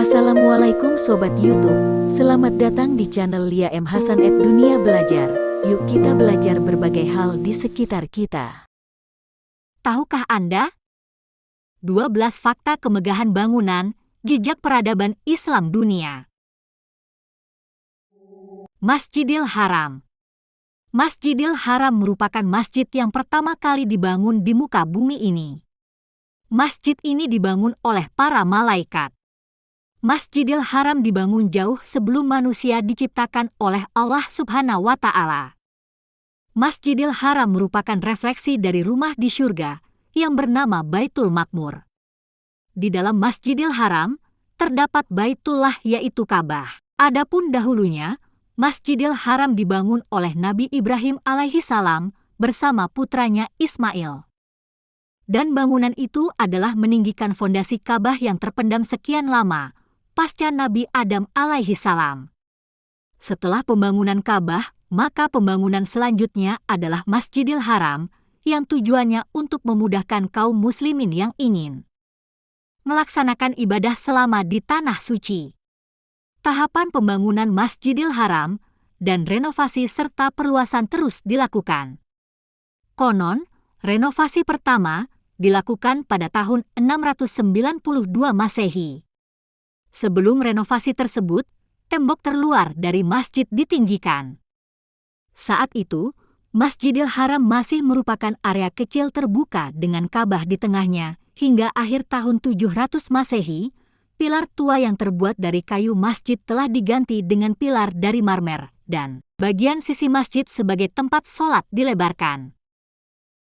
Assalamualaikum Sobat YouTube, selamat datang di channel Lia M. Hasan Dunia Belajar. Yuk kita belajar berbagai hal di sekitar kita. Tahukah Anda? 12 fakta kemegahan bangunan, jejak peradaban Islam dunia. Masjidil Haram. Masjidil Haram merupakan masjid yang pertama kali dibangun di muka bumi ini. Masjid ini dibangun oleh para malaikat. Masjidil Haram dibangun jauh sebelum manusia diciptakan oleh Allah Subhanahu wa Ta'ala. Masjidil Haram merupakan refleksi dari rumah di surga yang bernama Baitul Makmur. Di dalam Masjidil Haram terdapat Baitullah yaitu Ka'bah. Adapun dahulunya, Masjidil Haram dibangun oleh Nabi Ibrahim alaihi salam bersama putranya Ismail. Dan bangunan itu adalah meninggikan fondasi Ka'bah yang terpendam sekian lama pasca Nabi Adam alaihi salam. Setelah pembangunan Ka'bah, maka pembangunan selanjutnya adalah Masjidil Haram yang tujuannya untuk memudahkan kaum muslimin yang ingin melaksanakan ibadah selama di tanah suci. Tahapan pembangunan Masjidil Haram dan renovasi serta perluasan terus dilakukan. Konon, renovasi pertama dilakukan pada tahun 692 Masehi. Sebelum renovasi tersebut, tembok terluar dari masjid ditinggikan. Saat itu, Masjidil Haram masih merupakan area kecil terbuka dengan Ka'bah di tengahnya. Hingga akhir tahun 700 Masehi, pilar tua yang terbuat dari kayu masjid telah diganti dengan pilar dari marmer, dan bagian sisi masjid sebagai tempat sholat dilebarkan.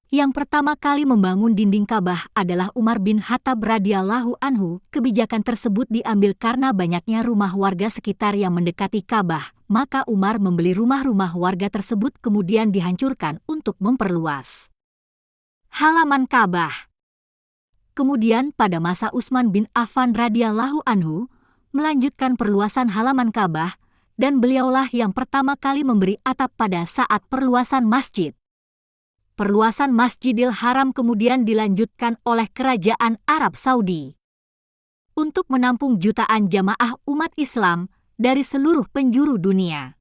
Yang pertama kali membangun dinding Ka'bah adalah Umar bin Khattab radhiyallahu anhu. Kebijakan tersebut diambil karena banyaknya rumah warga sekitar yang mendekati Ka'bah. Maka Umar membeli rumah-rumah warga tersebut kemudian dihancurkan untuk memperluas halaman Ka'bah. Kemudian pada masa Utsman bin Affan radhiyallahu anhu melanjutkan perluasan halaman Ka'bah dan beliaulah yang pertama kali memberi atap pada saat perluasan masjid. Perluasan Masjidil Haram kemudian dilanjutkan oleh Kerajaan Arab Saudi untuk menampung jutaan jamaah umat Islam dari seluruh penjuru dunia.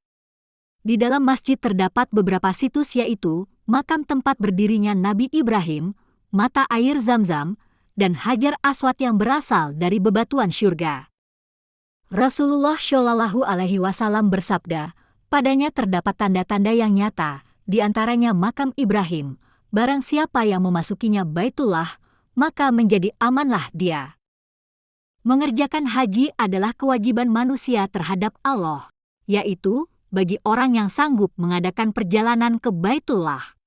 Di dalam masjid terdapat beberapa situs yaitu makam tempat berdirinya Nabi Ibrahim, mata air Zam-Zam, dan Hajar Aswad yang berasal dari bebatuan syurga. Rasulullah Shallallahu Alaihi Wasallam bersabda, padanya terdapat tanda-tanda yang nyata, di antaranya makam Ibrahim. Barang siapa yang memasukinya Baitullah, maka menjadi amanlah dia. Mengerjakan haji adalah kewajiban manusia terhadap Allah, yaitu bagi orang yang sanggup mengadakan perjalanan ke Baitullah.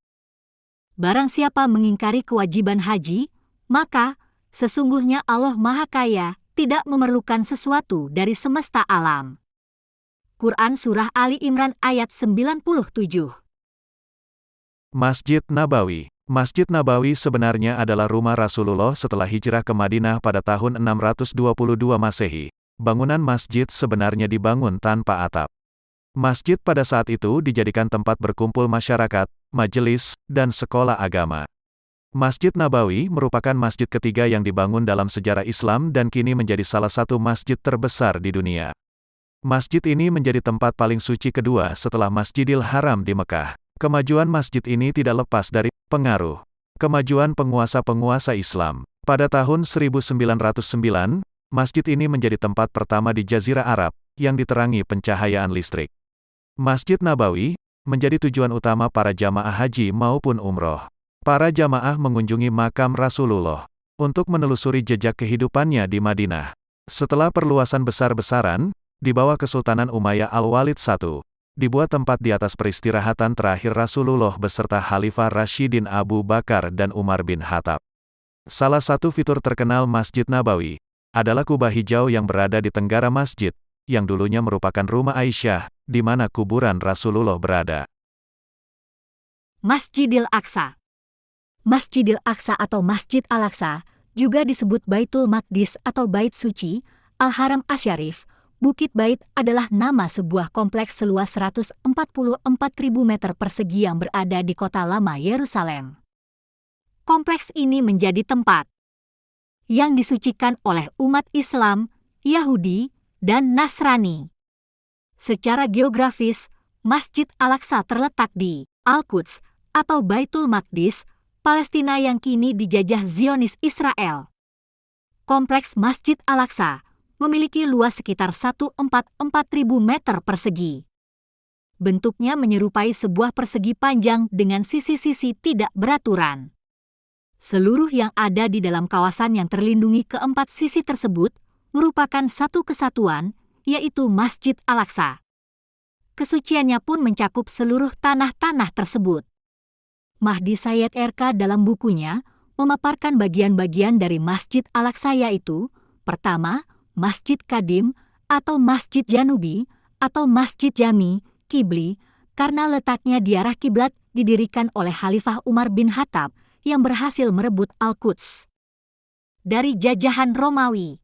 Barang siapa mengingkari kewajiban haji, maka sesungguhnya Allah Maha Kaya tidak memerlukan sesuatu dari semesta alam. Quran Surah Ali Imran ayat 97. Masjid Nabawi. Masjid Nabawi sebenarnya adalah rumah Rasulullah setelah hijrah ke Madinah pada tahun 622 Masehi. Bangunan masjid sebenarnya dibangun tanpa atap. Masjid pada saat itu dijadikan tempat berkumpul masyarakat, majelis, dan sekolah agama. Masjid Nabawi merupakan masjid ketiga yang dibangun dalam sejarah Islam dan kini menjadi salah satu masjid terbesar di dunia. Masjid ini menjadi tempat paling suci kedua setelah Masjidil Haram di Mekah. Kemajuan masjid ini tidak lepas dari pengaruh kemajuan penguasa-penguasa Islam. Pada tahun 1909, masjid ini menjadi tempat pertama di Jazirah Arab yang diterangi pencahayaan listrik. Masjid Nabawi menjadi tujuan utama para jamaah haji maupun umroh. Para jamaah mengunjungi makam Rasulullah untuk menelusuri jejak kehidupannya di Madinah. Setelah perluasan besar-besaran, di bawah Kesultanan Umayyah Al-Walid I, dibuat tempat di atas peristirahatan terakhir Rasulullah beserta Khalifah Rasyidin Abu Bakar dan Umar bin Khattab. Salah satu fitur terkenal Masjid Nabawi adalah kubah hijau yang berada di tenggara masjid, yang dulunya merupakan rumah Aisyah, di mana kuburan Rasulullah berada. Masjidil Aqsa. Masjidil Aqsa atau Masjid Al-Aqsa juga disebut Baitul Maqdis atau Bait Suci, Al-Haram Asyarif. Bukit Bait adalah nama sebuah kompleks seluas 144.000 meter persegi yang berada di kota lama Yerusalem. Kompleks ini menjadi tempat yang disucikan oleh umat Islam Yahudi, dan Nasrani. Secara geografis, Masjid Al-Aqsa terletak di Al-Quds atau Baitul Maqdis, Palestina yang kini dijajah Zionis Israel. Kompleks Masjid Al-Aqsa memiliki luas sekitar 144.000 meter persegi. Bentuknya menyerupai sebuah persegi panjang dengan sisi-sisi tidak beraturan. Seluruh yang ada di dalam kawasan yang terlindungi keempat sisi tersebut merupakan satu kesatuan, yaitu Masjid Al-Aqsa. Kesuciannya pun mencakup seluruh tanah-tanah tersebut. Mahdi Sayyid RK dalam bukunya memaparkan bagian-bagian dari Masjid Al-Aqsa, yaitu pertama, Masjid Kadim atau Masjid Janubi atau Masjid Jami, Kibli, karena letaknya di arah kiblat didirikan oleh Khalifah Umar bin Khattab yang berhasil merebut Al-Quds dari jajahan Romawi.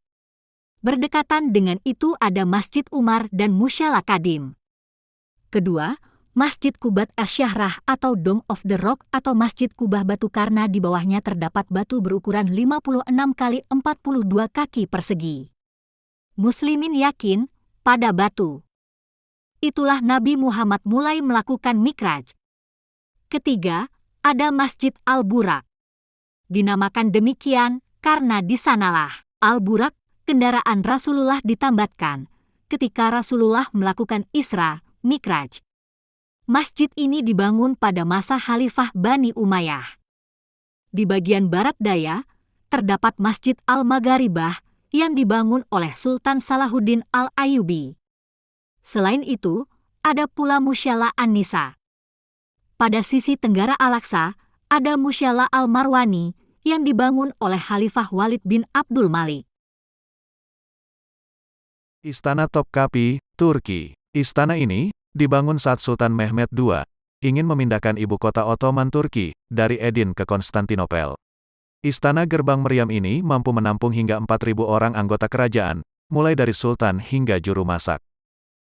Berdekatan dengan itu ada Masjid Umar dan Musyala Kadim. Kedua, Masjid Qubat Asy-Syahrah atau Dome of the Rock atau Masjid Kubah batu karena di bawahnya terdapat batu berukuran 56 kali 42 kaki persegi. Muslimin yakin pada batu. Itulah Nabi Muhammad mulai melakukan mikraj. Ketiga, ada Masjid Al-Burak. Dinamakan demikian karena di sanalah Al-Burak, kendaraan Rasulullah, ditambatkan ketika Rasulullah melakukan Isra Mikraj. Masjid ini dibangun pada masa Khalifah Bani Umayyah. Di bagian barat daya, terdapat Masjid Al-Magharibah yang dibangun oleh Sultan Salahuddin Al-Ayyubi. Selain itu, ada pula Musyala An-Nisa. Pada sisi tenggara Al-Aqsa, ada Musyala Al-Marwani yang dibangun oleh Khalifah Walid bin Abdul Malik. Istana Topkapi, Turki. Istana ini dibangun saat Sultan Mehmed II ingin memindahkan ibu kota Ottoman Turki dari Edirne ke Konstantinopel. Istana Gerbang Meriam ini mampu menampung hingga 4.000 orang anggota kerajaan, mulai dari sultan hingga juru masak.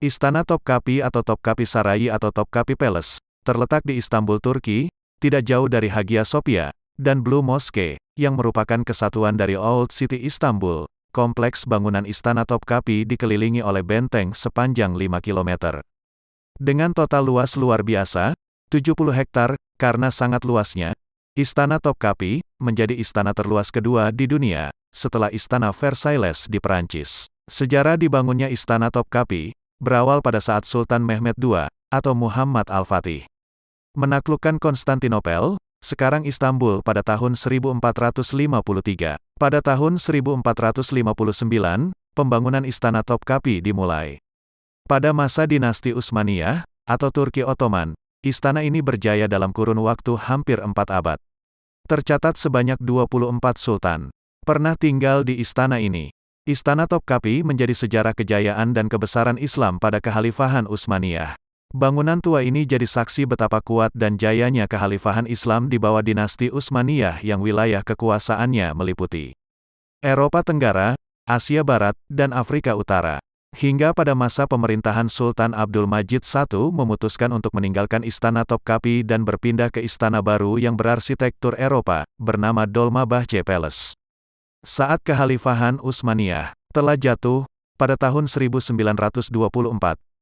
Istana Topkapi atau Topkapi Sarayı atau Topkapi Palace terletak di Istanbul, Turki, tidak jauh dari Hagia Sophia dan Blue Mosque, yang merupakan kesatuan dari Old City Istanbul. Kompleks bangunan Istana Topkapi dikelilingi oleh benteng sepanjang 5 km. Dengan total luas luar biasa, 70 hektar, karena sangat luasnya, Istana Topkapi menjadi istana terluas kedua di dunia, setelah Istana Versailles di Perancis. Sejarah dibangunnya Istana Topkapi berawal pada saat Sultan Mehmed II atau Muhammad Al-Fatih menaklukkan Konstantinopel, sekarang Istanbul, pada tahun 1453. Pada tahun 1459, pembangunan Istana Topkapi dimulai. Pada masa dinasti Utsmaniyah, atau Turki Ottoman, istana ini berjaya dalam kurun waktu hampir 4 abad. Tercatat sebanyak 24 sultan pernah tinggal di istana ini. Istana Topkapi menjadi sejarah kejayaan dan kebesaran Islam pada Kekhalifahan Utsmaniyah. Bangunan tua ini jadi saksi betapa kuat dan jayanya Kekhalifahan Islam di bawah dinasti Utsmaniyah yang wilayah kekuasaannya meliputi Eropa Tenggara, Asia Barat, dan Afrika Utara. Hingga pada masa pemerintahan Sultan Abdul Majid I memutuskan untuk meninggalkan Istana Topkapi dan berpindah ke istana baru yang berarsitektur Eropa, bernama Dolmabahce Palace. Saat Kekhalifahan Utsmaniyah telah jatuh, pada tahun 1924,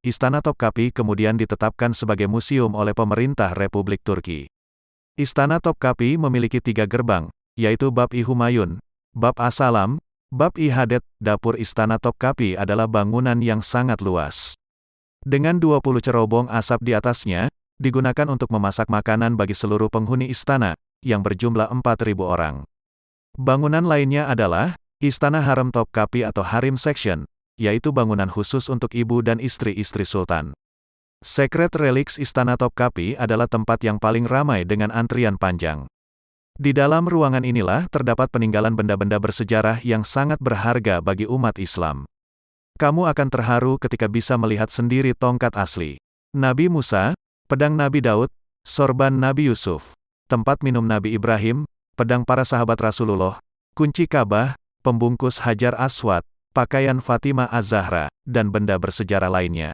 Istana Topkapi kemudian ditetapkan sebagai museum oleh pemerintah Republik Turki. Istana Topkapi memiliki 3 gerbang, yaitu Bab-i Humayun, Bab As-Salam, Bab-i Hadet. Dapur Istana Topkapi adalah bangunan yang sangat luas. Dengan 20 cerobong asap di atasnya, digunakan untuk memasak makanan bagi seluruh penghuni istana, yang berjumlah 4.000 orang. Bangunan lainnya adalah Istana Harem Topkapi atau Harim Section, yaitu bangunan khusus untuk ibu dan istri-istri sultan. Secret Relics Istana Topkapi adalah tempat yang paling ramai dengan antrian panjang. Di dalam ruangan inilah terdapat peninggalan benda-benda bersejarah yang sangat berharga bagi umat Islam. Kamu akan terharu ketika bisa melihat sendiri tongkat asli Nabi Musa, pedang Nabi Daud, sorban Nabi Yusuf, tempat minum Nabi Ibrahim, pedang para sahabat Rasulullah, kunci Ka'bah, pembungkus Hajar Aswad, pakaian Fatimah Az-Zahra, dan benda bersejarah lainnya.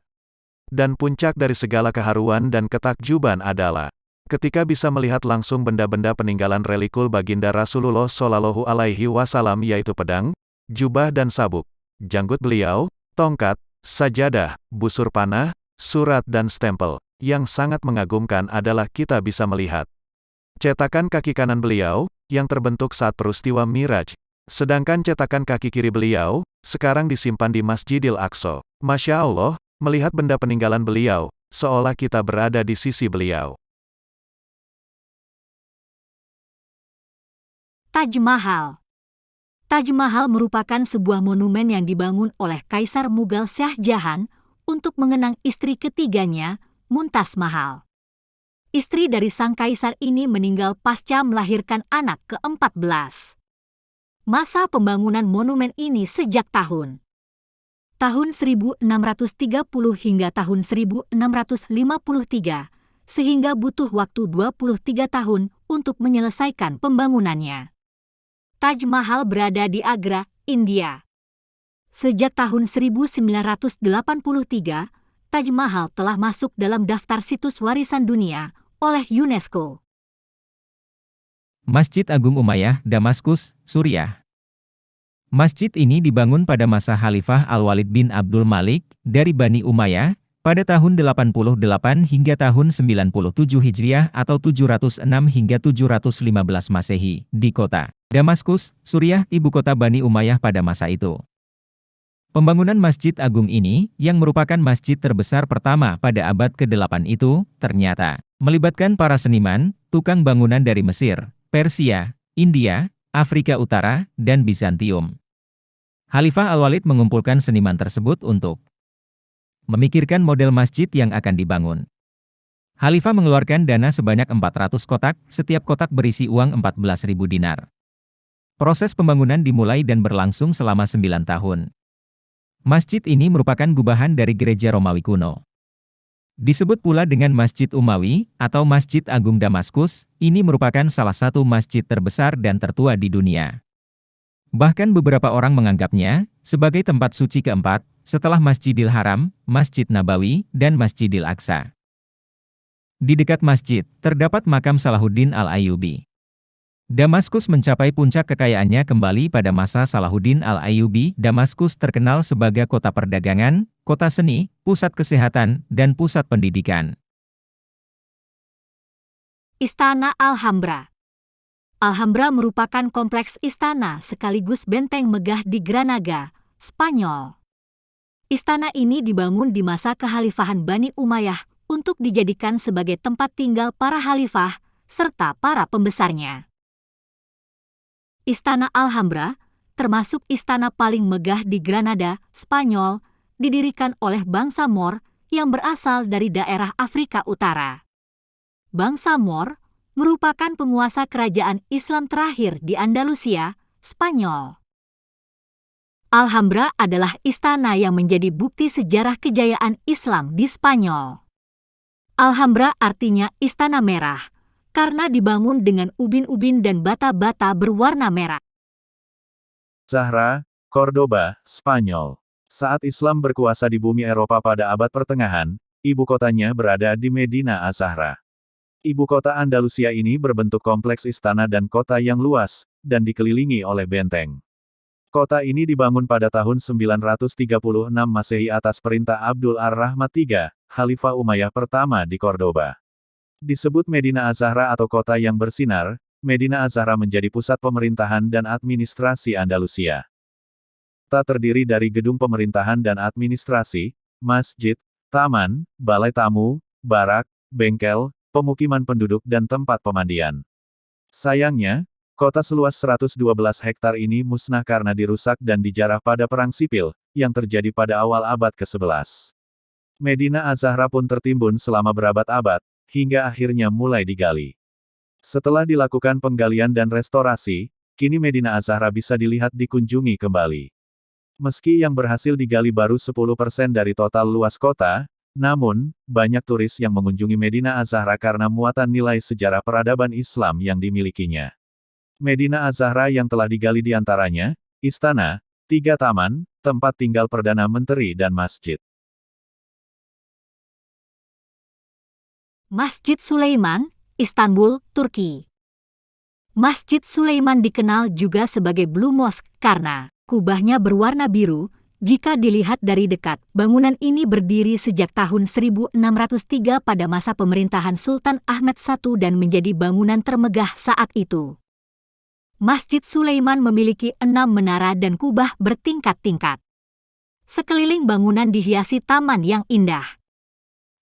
Dan puncak dari segala keharuan dan ketakjuban adalah ketika bisa melihat langsung benda-benda peninggalan relikul baginda Rasulullah Shallallahu Alaihi Wasallam, yaitu pedang, jubah dan sabuk, janggut beliau, tongkat, sajadah, busur panah, surat dan stempel. Yang sangat mengagumkan adalah kita bisa melihat cetakan kaki kanan beliau, yang terbentuk saat peristiwa Miraj. Sedangkan cetakan kaki kiri beliau, sekarang disimpan di Masjidil Aqsa. Masya Allah, melihat benda peninggalan beliau, seolah kita berada di sisi beliau. Taj Mahal. Taj Mahal merupakan sebuah monumen yang dibangun oleh Kaisar Mughal Shah Jahan untuk mengenang istri ketiganya, Mumtaz Mahal. Istri dari sang kaisar ini meninggal pasca melahirkan anak ke-14. Masa pembangunan monumen ini sejak tahun 1630 hingga tahun 1653, sehingga butuh waktu 23 tahun untuk menyelesaikan pembangunannya. Taj Mahal berada di Agra, India. Sejak tahun 1983, Taj Mahal telah masuk dalam daftar situs warisan dunia oleh UNESCO. Masjid Agung Umayyah, Damaskus, Suriah. Masjid ini dibangun pada masa Khalifah Al-Walid bin Abdul Malik dari Bani Umayyah pada tahun 88 hingga tahun 97 Hijriah atau 706 hingga 715 Masehi di kota Damaskus, Suriah, ibu kota Bani Umayyah pada masa itu. Pembangunan Masjid Agung ini, yang merupakan masjid terbesar pertama pada abad ke-8 itu, ternyata melibatkan para seniman, tukang bangunan dari Mesir, Persia, India, Afrika Utara, dan Bizantium. Khalifah Al-Walid mengumpulkan seniman tersebut untuk memikirkan model masjid yang akan dibangun. Khalifah mengeluarkan dana sebanyak 400 kotak, setiap kotak berisi uang 14.000 dinar. Proses pembangunan dimulai dan berlangsung selama 9 tahun. Masjid ini merupakan gubahan dari gereja Romawi kuno. Disebut pula dengan Masjid Umawi atau Masjid Agung Damaskus, ini merupakan salah satu masjid terbesar dan tertua di dunia. Bahkan beberapa orang menganggapnya sebagai tempat suci keempat setelah Masjidil Haram, Masjid Nabawi, dan Masjidil Aqsa. Di dekat masjid, terdapat makam Salahuddin Al-Ayyubi. Damaskus mencapai puncak kekayaannya kembali pada masa Salahuddin Al-Ayyubi. Damaskus terkenal sebagai kota perdagangan, kota seni, pusat kesehatan, dan pusat pendidikan. Istana Alhambra. Alhambra merupakan kompleks istana sekaligus benteng megah di Granada, Spanyol. Istana ini dibangun di masa kekhalifahan Bani Umayyah untuk dijadikan sebagai tempat tinggal para khalifah serta para pembesarnya. Istana Alhambra, termasuk istana paling megah di Granada, Spanyol, didirikan oleh bangsa Moor yang berasal dari daerah Afrika Utara. Bangsa Moor merupakan penguasa kerajaan Islam terakhir di Andalusia, Spanyol. Alhambra adalah istana yang menjadi bukti sejarah kejayaan Islam di Spanyol. Alhambra artinya istana merah, karena dibangun dengan ubin-ubin dan bata-bata berwarna merah. Zahra, Cordoba, Spanyol. Saat Islam berkuasa di bumi Eropa pada abad pertengahan, ibu kotanya berada di Medina Az-Zahra. Ibu kota Andalusia ini berbentuk kompleks istana dan kota yang luas, dan dikelilingi oleh benteng. Kota ini dibangun pada tahun 936 Masehi atas perintah Abdul Ar-Rahmat III, Khalifah Umayyah pertama di Cordoba. Disebut Medina Az-Zahra atau kota yang bersinar, Medina Az-Zahra menjadi pusat pemerintahan dan administrasi Andalusia. Kota terdiri dari gedung pemerintahan dan administrasi, masjid, taman, balai tamu, barak, bengkel, pemukiman penduduk dan tempat pemandian. Sayangnya, kota seluas 112 hektar ini musnah karena dirusak dan dijarah pada Perang Sipil, yang terjadi pada awal abad ke-11. Medina Az-Zahra pun tertimbun selama berabad-abad, hingga akhirnya mulai digali. Setelah dilakukan penggalian dan restorasi, kini Medina Az-Zahra bisa dilihat dikunjungi kembali. Meski yang berhasil digali baru 10% dari total luas kota, namun, banyak turis yang mengunjungi Medina Az-Zahra karena muatan nilai sejarah peradaban Islam yang dimilikinya. Medina Az-Zahra yang telah digali diantaranya, istana, 3 taman, tempat tinggal Perdana Menteri dan masjid. Masjid Sulaiman, Istanbul, Turki. Masjid Sulaiman dikenal juga sebagai Blue Mosque karena kubahnya berwarna biru, Jika dilihat dari dekat, bangunan ini berdiri sejak tahun 1603 pada masa pemerintahan Sultan Ahmed I dan menjadi bangunan termegah saat itu. Masjid Sulaiman memiliki 6 menara dan kubah bertingkat-tingkat. Sekeliling bangunan dihiasi taman yang indah.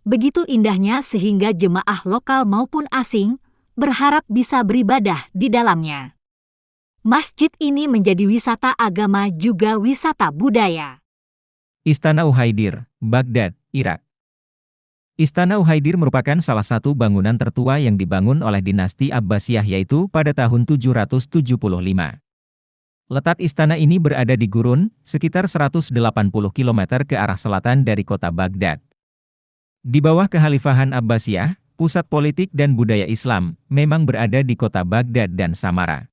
Begitu indahnya sehingga jemaah lokal maupun asing berharap bisa beribadah di dalamnya. Masjid ini menjadi wisata agama juga wisata budaya. Istana Uhaidhir, Baghdad, Irak. Istana Uhaidhir merupakan salah satu bangunan tertua yang dibangun oleh dinasti Abbasiyah yaitu pada tahun 775. Letak istana ini berada di gurun, sekitar 180 km ke arah selatan dari kota Baghdad. Di bawah kekhalifahan Abbasiyah, pusat politik dan budaya Islam memang berada di kota Baghdad dan Samara.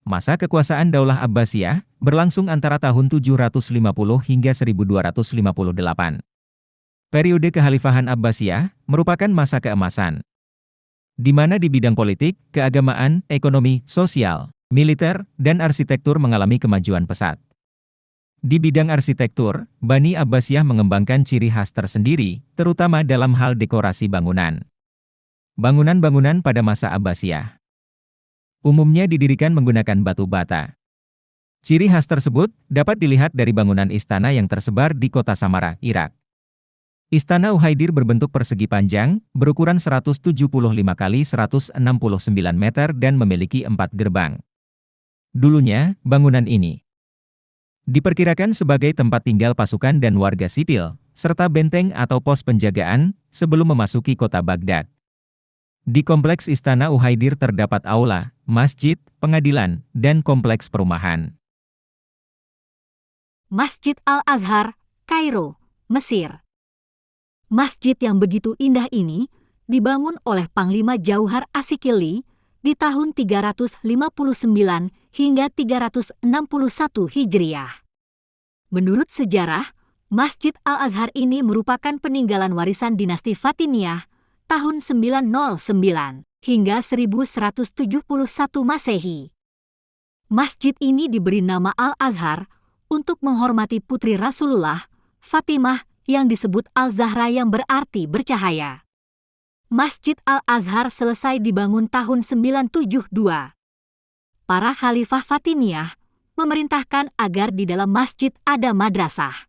Masa kekuasaan Daulah Abbasiyah berlangsung antara tahun 750 hingga 1258. Periode kekhalifahan Abbasiyah merupakan masa keemasan, di mana di bidang politik, keagamaan, ekonomi, sosial, militer, dan arsitektur mengalami kemajuan pesat. Di bidang arsitektur, Bani Abbasiyah mengembangkan ciri khas tersendiri, terutama dalam hal dekorasi bangunan. Bangunan-bangunan pada masa Abbasiyah umumnya didirikan menggunakan batu bata. Ciri khas tersebut dapat dilihat dari bangunan istana yang tersebar di kota Samara, Irak. Istana Uhaidhir berbentuk persegi panjang, berukuran 175 kali 169 meter dan memiliki 4 gerbang. Dulunya, bangunan ini diperkirakan sebagai tempat tinggal pasukan dan warga sipil, serta benteng atau pos penjagaan sebelum memasuki kota Baghdad. Di kompleks Istana Uhaidhir terdapat aula, masjid, pengadilan, dan kompleks perumahan. Masjid Al-Azhar, Kairo, Mesir. Masjid yang begitu indah ini dibangun oleh Panglima Jauhar Asyikili di tahun 359 hingga 361 Hijriah. Menurut sejarah, Masjid Al-Azhar ini merupakan peninggalan warisan dinasti Fatimiyah tahun 909 hingga 1171 Masehi. Masjid ini diberi nama Al-Azhar untuk menghormati putri Rasulullah, Fatimah, yang disebut Al-Zahra yang berarti bercahaya. Masjid Al-Azhar selesai dibangun tahun 972. Para khalifah Fatimiyah memerintahkan agar di dalam masjid ada madrasah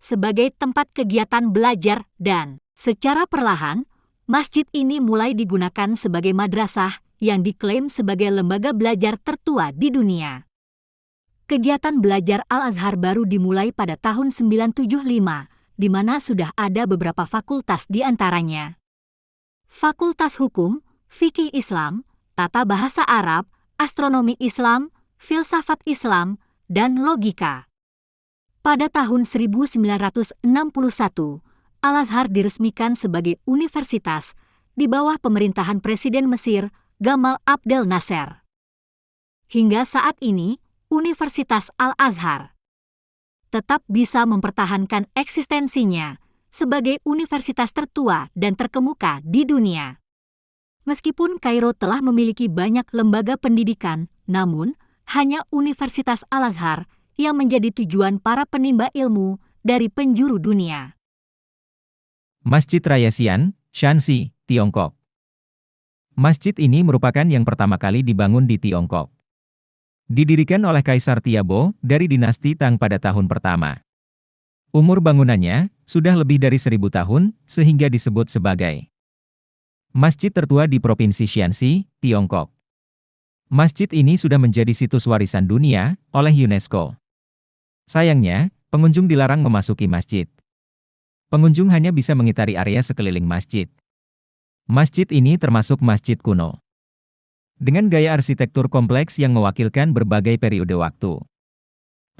sebagai tempat kegiatan belajar dan secara perlahan masjid ini mulai digunakan sebagai madrasah yang diklaim sebagai lembaga belajar tertua di dunia. Kegiatan belajar Al-Azhar baru dimulai pada tahun 975, di mana sudah ada beberapa fakultas di antaranya. Fakultas Hukum, Fikih Islam, Tata Bahasa Arab, Astronomi Islam, Filsafat Islam, dan Logika. Pada tahun 1961, Al-Azhar diresmikan sebagai universitas di bawah pemerintahan Presiden Mesir Gamal Abdel Nasser. Hingga saat ini, Universitas Al-Azhar tetap bisa mempertahankan eksistensinya sebagai universitas tertua dan terkemuka di dunia. Meskipun Kairo telah memiliki banyak lembaga pendidikan, namun hanya Universitas Al-Azhar yang menjadi tujuan para penimba ilmu dari penjuru dunia. Masjid Raya Xi'an, Shanxi, Tiongkok. Masjid ini merupakan yang pertama kali dibangun di Tiongkok. Didirikan oleh Kaisar Tiabo dari dinasti Tang pada tahun pertama. Umur bangunannya sudah lebih dari 1000 tahun, sehingga disebut sebagai masjid tertua di Provinsi Shanxi, Tiongkok. Masjid ini sudah menjadi situs warisan dunia oleh UNESCO. Sayangnya, pengunjung dilarang memasuki masjid. Pengunjung hanya bisa mengitari area sekeliling masjid. Masjid ini termasuk masjid kuno, dengan gaya arsitektur kompleks yang mewakilkan berbagai periode waktu.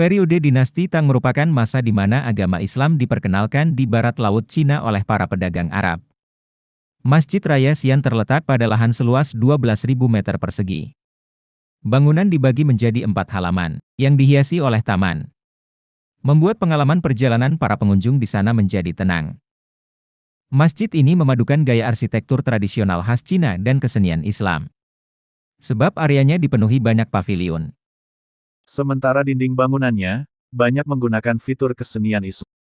Periode dinasti Tang merupakan masa di mana agama Islam diperkenalkan di barat laut Cina oleh para pedagang Arab. Masjid Raya Xi'an terletak pada lahan seluas 12.000 meter persegi. Bangunan dibagi menjadi 4 halaman, yang dihiasi oleh taman, membuat pengalaman perjalanan para pengunjung di sana menjadi tenang. Masjid ini memadukan gaya arsitektur tradisional khas Cina dan kesenian Islam, sebab areanya dipenuhi banyak paviliun. Sementara dinding bangunannya banyak menggunakan fitur kesenian Islam.